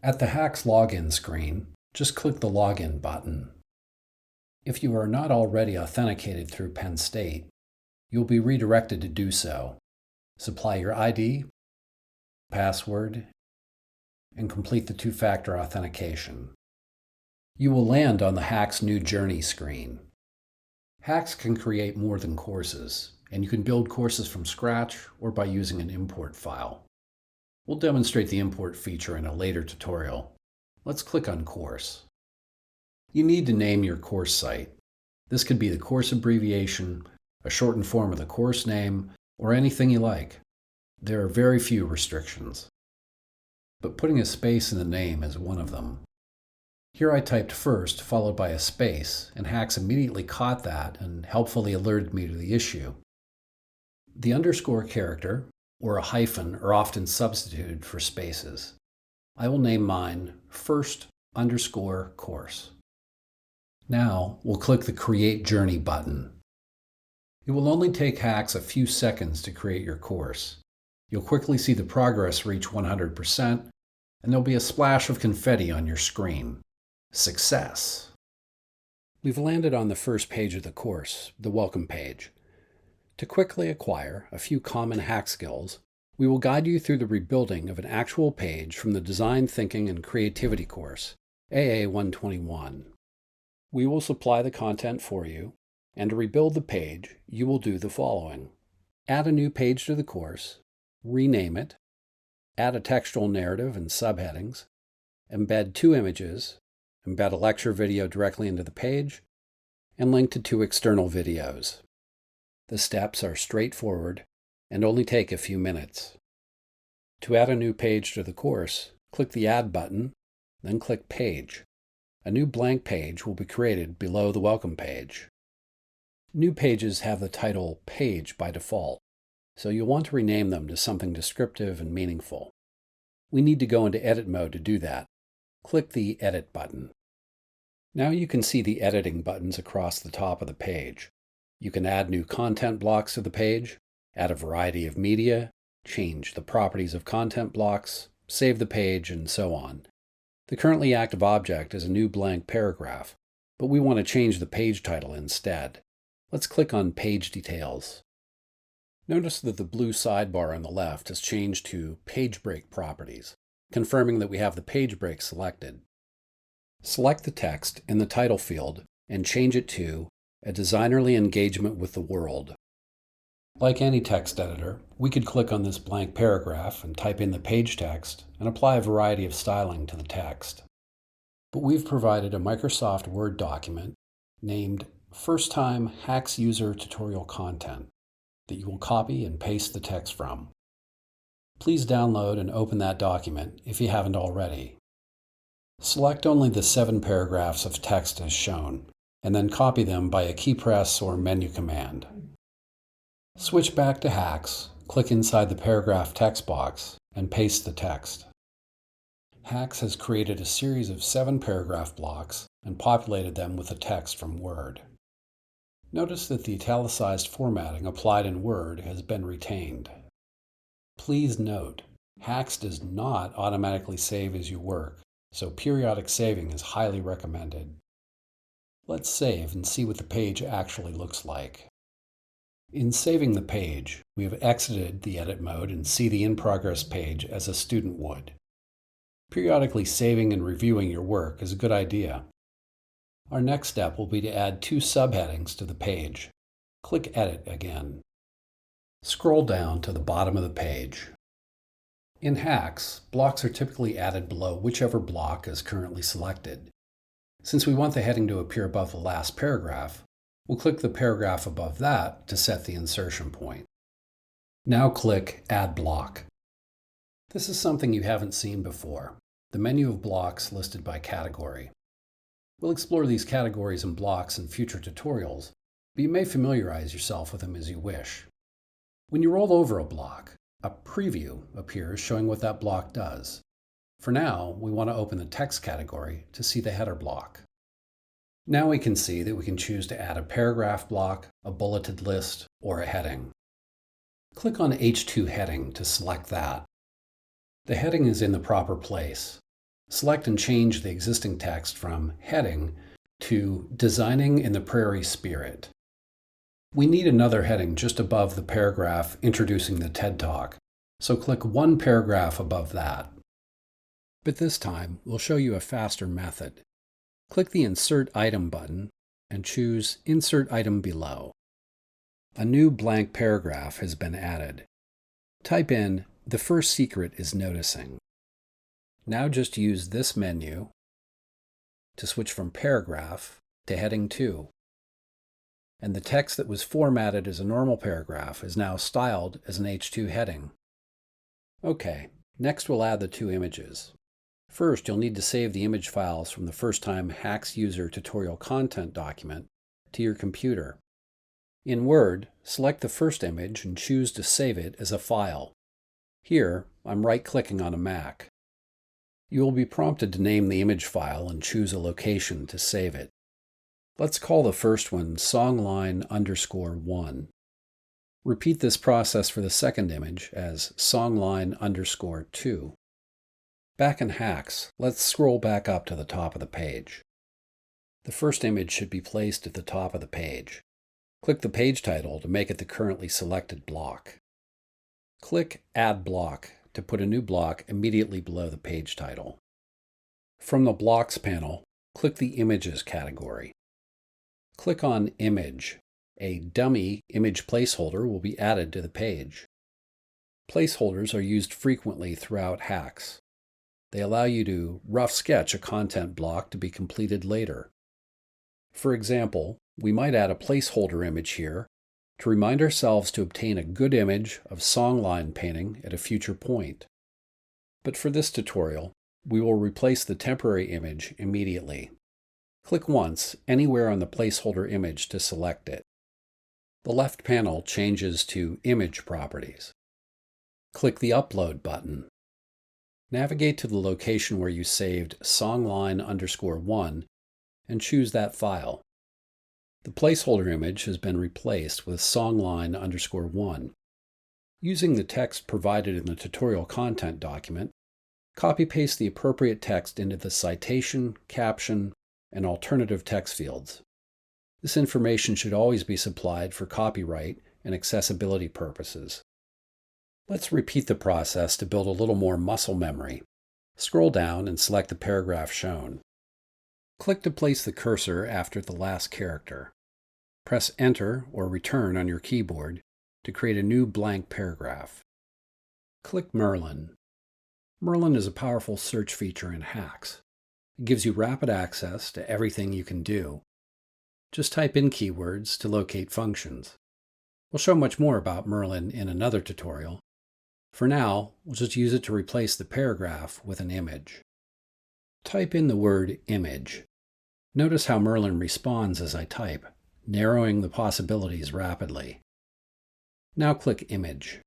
At the HAX login screen, just click the Login button. If you are not already authenticated through Penn State, you'll be redirected to do so. Supply your ID, password, and complete the two-factor authentication. You will land on the HAX New Journey screen. HAX can create more than courses, and you can build courses from scratch or by using an import file. We'll demonstrate the import feature in a later tutorial. Let's click on Course. You need to name your course site. This could be the course abbreviation, a shortened form of the course name, or anything you like. There are very few restrictions. But putting a space in the name is one of them. Here I typed first, followed by a space, and HAX immediately caught that and helpfully alerted me to the issue. The underscore character, or a hyphen, are often substituted for spaces. I will name mine first_course. Now we'll click the Create Journey button. It will only take HAX a few seconds to create your course. You'll quickly see the progress reach 100%, and there'll be a splash of confetti on your screen. Success! We've landed on the first page of the course, the Welcome page. To quickly acquire a few common HAX skills, we will guide you through the rebuilding of an actual page from the Design Thinking and Creativity course, AA 121. We will supply the content for you, and to rebuild the page, you will do the following. Add a new page to the course, rename it, add a textual narrative and subheadings, embed 2 images, embed a lecture video directly into the page, and link to 2 external videos. The steps are straightforward and only take a few minutes. To add a new page to the course, click the Add button, then click Page. A new blank page will be created below the Welcome page. New pages have the title Page by default, so you'll want to rename them to something descriptive and meaningful. We need to go into edit mode to do that. Click the Edit button. Now you can see the editing buttons across the top of the page. You can add new content blocks to the page, add a variety of media, change the properties of content blocks, save the page, and so on. The currently active object is a new blank paragraph, but we want to change the page title instead. Let's click on Page Details. Notice that the blue sidebar on the left has changed to Page Break Properties, confirming that we have the page break selected. Select the text in the title field and change it to A Designerly Engagement with the World. Like any text editor, we could click on this blank paragraph and type in the page text and apply a variety of styling to the text. But we've provided a Microsoft Word document named First Time HAX User Tutorial Content that you will copy and paste the text from. Please download and open that document if you haven't already. Select only the 7 paragraphs of text as shown, and then copy them by a key press or menu command. Switch back to HAX, click inside the paragraph text box, and paste the text. HAX has created a series of 7 paragraph blocks and populated them with the text from Word. Notice that the italicized formatting applied in Word has been retained. Please note, HAX does not automatically save as you work, so periodic saving is highly recommended. Let's save and see what the page actually looks like. In saving the page, we have exited the edit mode and see the in-progress page as a student would. Periodically saving and reviewing your work is a good idea. Our next step will be to add 2 subheadings to the page. Click Edit again. Scroll down to the bottom of the page. In HAX, blocks are typically added below whichever block is currently selected. Since we want the heading to appear above the last paragraph, we'll click the paragraph above that to set the insertion point. Now click Add Block. This is something you haven't seen before, the menu of blocks listed by category. We'll explore these categories and blocks in future tutorials, but you may familiarize yourself with them as you wish. When you roll over a block, a preview appears showing what that block does. For now, we want to open the text category to see the header block. Now we can see that we can choose to add a paragraph block, a bulleted list, or a heading. Click on H2 Heading to select that. The heading is in the proper place. Select and change the existing text from Heading to Designing in the Prairie Spirit. We need another heading just above the paragraph introducing the TED Talk, so click one paragraph above that. But this time, we'll show you a faster method. Click the Insert Item button and choose Insert Item below. A new blank paragraph has been added. Type in, "The first secret is noticing." Now just use this menu to switch from paragraph to heading 2. And the text that was formatted as a normal paragraph is now styled as an H2 heading. Okay, next we'll add the 2 images. First, you'll need to save the image files from the first-time HAX user tutorial content document to your computer. In Word, select the first image and choose to save it as a file. Here, I'm right-clicking on a Mac. You will be prompted to name the image file and choose a location to save it. Let's call the first one songline_1. Repeat this process for the second image as songline_2. Back in HAX, let's scroll back up to the top of the page. The first image should be placed at the top of the page. Click the page title to make it the currently selected block. Click Add Block to put a new block immediately below the page title. From the Blocks panel, click the Images category. Click on Image. A dummy image placeholder will be added to the page. Placeholders are used frequently throughout HAX. They allow you to rough sketch a content block to be completed later. For example, we might add a placeholder image here to remind ourselves to obtain a good image of songline painting at a future point. But for this tutorial, we will replace the temporary image immediately. Click once anywhere on the placeholder image to select it. The left panel changes to Image Properties. Click the Upload button. Navigate to the location where you saved songline_1 and choose that file. The placeholder image has been replaced with songline_1. Using the text provided in the tutorial content document, copy-paste the appropriate text into the citation, caption, and alternative text fields. This information should always be supplied for copyright and accessibility purposes. Let's repeat the process to build a little more muscle memory. Scroll down and select the paragraph shown. Click to place the cursor after the last character. Press Enter or Return on your keyboard to create a new blank paragraph. Click Merlin. Merlin is a powerful search feature in HAX. It gives you rapid access to everything you can do. Just type in keywords to locate functions. We'll show much more about Merlin in another tutorial. For now, we'll just use it to replace the paragraph with an image. Type in the word image. Notice how Merlin responds as I type, narrowing the possibilities rapidly. Now click Image.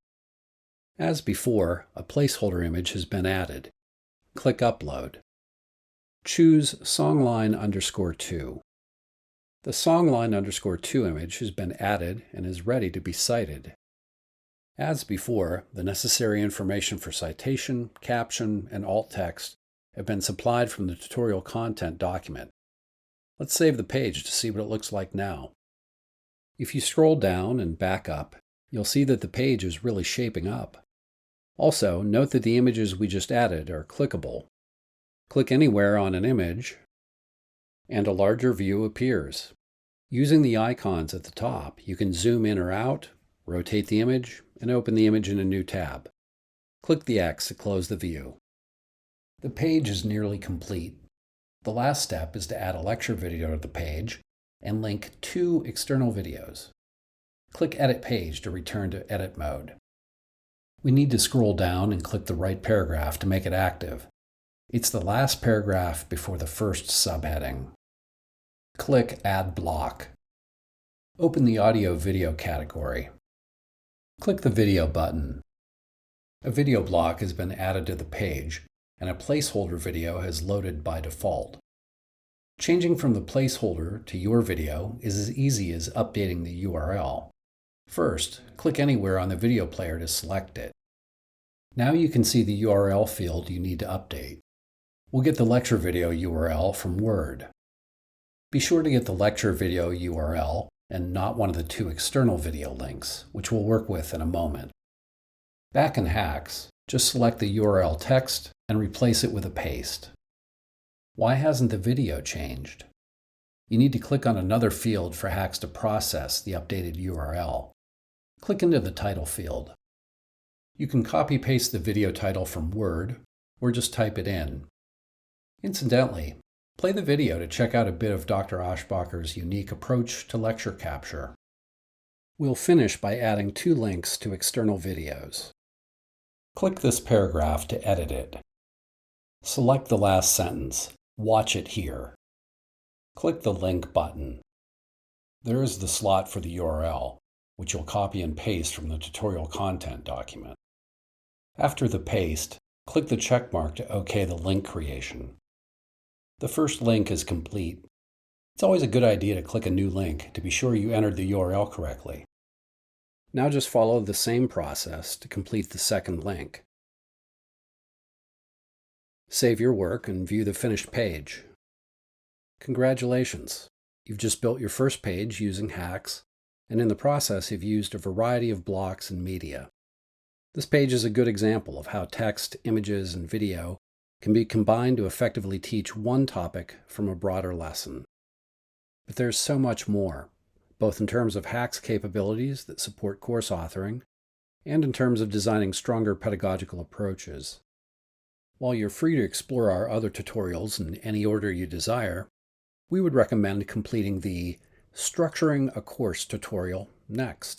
As before, a placeholder image has been added. Click Upload. Choose songline_2. The songline_2 image has been added and is ready to be cited. As before, the necessary information for citation, caption, and alt text have been supplied from the tutorial content document. Let's save the page to see what it looks like now. If you scroll down and back up, you'll see that the page is really shaping up. Also, note that the images we just added are clickable. Click anywhere on an image, and a larger view appears. Using the icons at the top, you can zoom in or out, rotate the image, and open the image in a new tab. Click the X to close the view. The page is nearly complete. The last step is to add a lecture video to the page and link 2 external videos. Click Edit Page to return to edit mode. We need to scroll down and click the right paragraph to make it active. It's the last paragraph before the first subheading. Click Add Block. Open the Audio-Video category. Click the Video button. A video block has been added to the page, and a placeholder video has loaded by default. Changing from the placeholder to your video is as easy as updating the URL. First, click anywhere on the video player to select it. Now you can see the URL field you need to update. We'll get the lecture video URL from Word. Be sure to get the lecture video URL and not one of the two external video links, which we'll work with in a moment. Back in HAX, just select the URL text and replace it with a paste. Why hasn't the video changed? You need to click on another field for HAX to process the updated URL. Click into the title field. You can copy-paste the video title from Word or just type it in. Incidentally, play the video to check out a bit of Dr. Aschbacher's unique approach to lecture capture. We'll finish by adding 2 links to external videos. Click this paragraph to edit it. Select the last sentence, "Watch it here." Click the link button. There is the slot for the URL, which you'll copy and paste from the tutorial content document. After the paste, click the check mark to OK the link creation. The first link is complete. It's always a good idea to click a new link to be sure you entered the URL correctly. Now just follow the same process to complete the second link. Save your work and view the finished page. Congratulations! You've just built your first page using HAX, and in the process you've used a variety of blocks and media. This page is a good example of how text, images, and video can be combined to effectively teach one topic from a broader lesson. But there's so much more, both in terms of HAX capabilities that support course authoring, and in terms of designing stronger pedagogical approaches. While you're free to explore our other tutorials in any order you desire, we would recommend completing the Structuring a Course tutorial next.